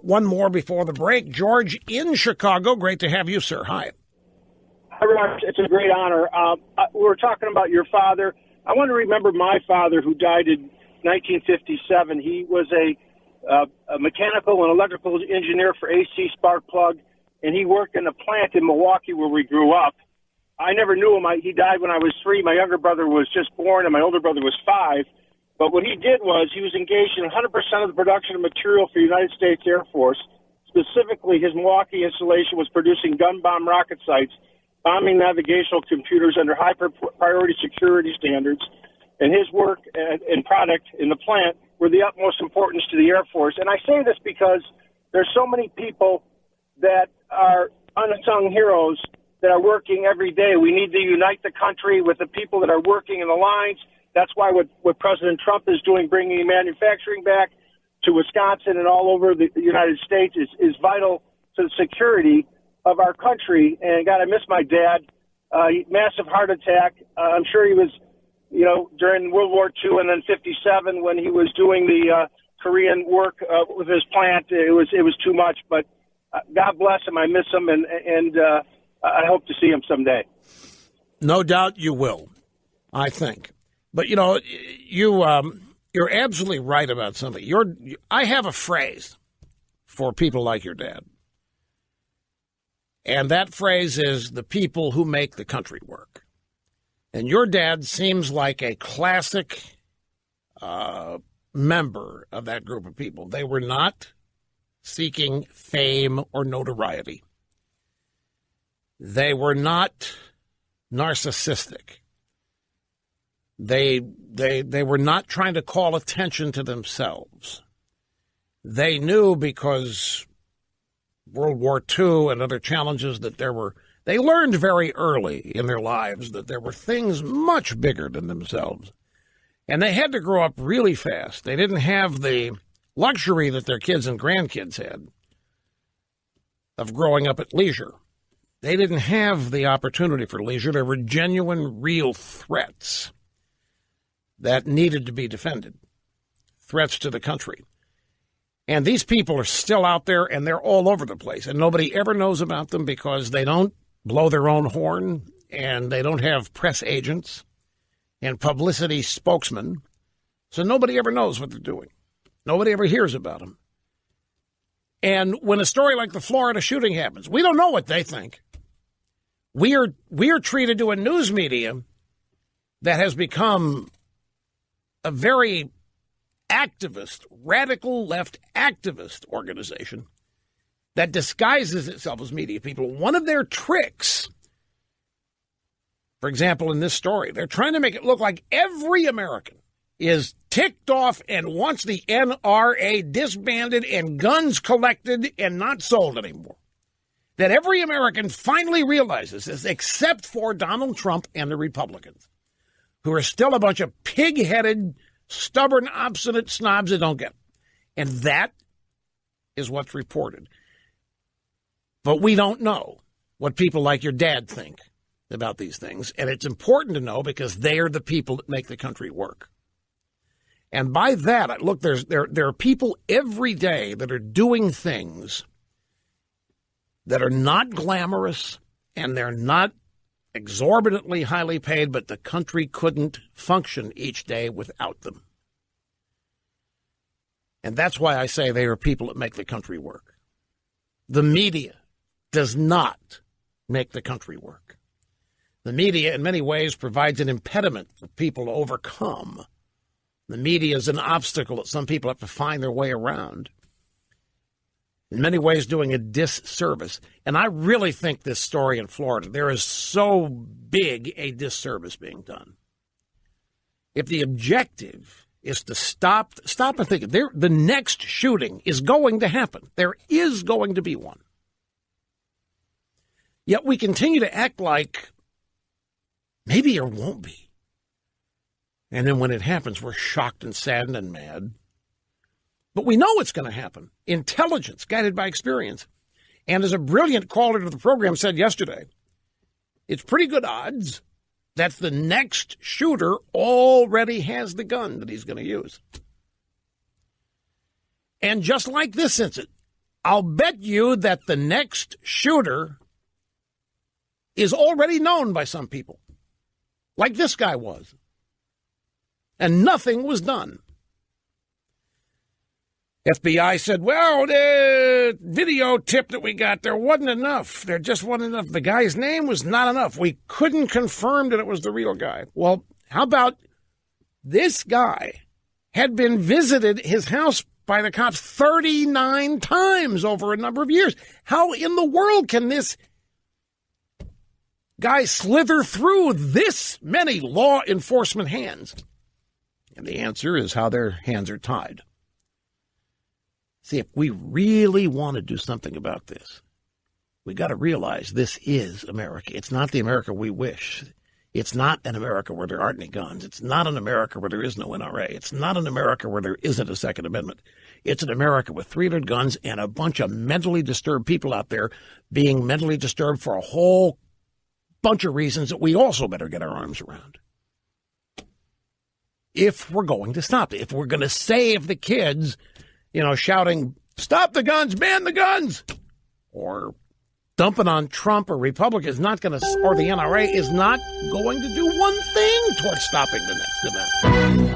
One more before the break. George in Chicago. Great to have you, sir. Hi. Hi, Ross. It's a great honor. We were talking about your father. I want to remember my father, who died in 1957. He was a mechanical and electrical engineer for AC Spark Plug, and he worked in a plant in Milwaukee where we grew up. I never knew him. He died when I was 3. My younger brother was just born, and my older brother was 5. But what he did was he was engaged in 100% of the production of material for the United States Air Force. Specifically, his Milwaukee installation was producing gun bomb rocket sites, bombing navigational computers under high priority security standards. And his work and product in the plant were the utmost importance to the Air Force. And I say this because there's so many people that are unsung heroes that are working every day. We need to unite the country with the people that are working in the lines. That's why what President Trump is doing, bringing manufacturing back to Wisconsin and all over the United States, is vital to the security of our country. And, God, I miss my dad. Massive heart attack. I'm sure he was, during World War II and then 57 when he was doing the Korean work with his plant. It was too much. But God bless him. I miss him, and I hope to see him someday. No doubt you will, I think. But, you're absolutely right about something. I have a phrase for people like your dad. And that phrase is the people who make the country work. And your dad seems like a classic member of that group of people. They were not seeking fame or notoriety. They were not narcissistic. They were not trying to call attention to themselves. They knew, because World War II and other challenges, that they learned very early in their lives that there were things much bigger than themselves. And they had to grow up really fast. They didn't have the luxury that their kids and grandkids had of growing up at leisure. They didn't have the opportunity for leisure. There were genuine, real threats that needed to be defended, threats to the country. And these people are still out there, and they're all over the place. And nobody ever knows about them because they don't blow their own horn, and they don't have press agents and publicity spokesmen. So nobody ever knows what they're doing. Nobody ever hears about them. And when a story like the Florida shooting happens, we don't know what they think. We are treated to a news media that has become a very activist, radical left activist organization that disguises itself as media people. One of their tricks, for example, in this story, they're trying to make it look like every American is ticked off and wants the NRA disbanded and guns collected and not sold anymore. That every American finally realizes this, except for Donald Trump and the Republicans, who are still a bunch of pig-headed, stubborn, obstinate snobs that don't get it. And that is what's reported. But we don't know what people like your dad think about these things. And it's important to know because they are the people that make the country work. And by that, look, there are people every day that are doing things that are not glamorous and they're not exorbitantly highly paid, but the country couldn't function each day without them. And that's why I say they are people that make the country work. The media does not make the country work. The media, in many ways, provides an impediment for people to overcome. The media is an obstacle that some people have to find their way around. In many ways, doing a disservice. And I really think this story in Florida, there is so big a disservice being done. If the objective is to stop and think, the next shooting is going to happen. There is going to be one. Yet we continue to act like maybe there won't be. And then when it happens, we're shocked and saddened and mad. But we know it's going to happen. Intelligence, guided by experience. And as a brilliant caller to the program said yesterday, it's pretty good odds that the next shooter already has the gun that he's going to use. And just like this incident, I'll bet you that the next shooter is already known by some people, like this guy was. And nothing was done. FBI said, well, the video tip that we got, there wasn't enough. There just wasn't enough. The guy's name was not enough. We couldn't confirm that it was the real guy. Well, how about this guy had been visited his house by the cops 39 times over a number of years. How in the world can this guy slither through this many law enforcement hands? And the answer is how their hands are tied. See, if we really want to do something about this, we got to realize this is America. It's not the America we wish. It's not an America where there aren't any guns. It's not an America where there is no NRA. It's not an America where there isn't a Second Amendment. It's an America with 300 guns and a bunch of mentally disturbed people out there being mentally disturbed for a whole bunch of reasons that we also better get our arms around. If we're going to stop it, if we're going to save the kids, shouting, stop the guns, ban the guns, or dumping on Trump or Republicans or the NRA is not going to do one thing towards stopping the next event.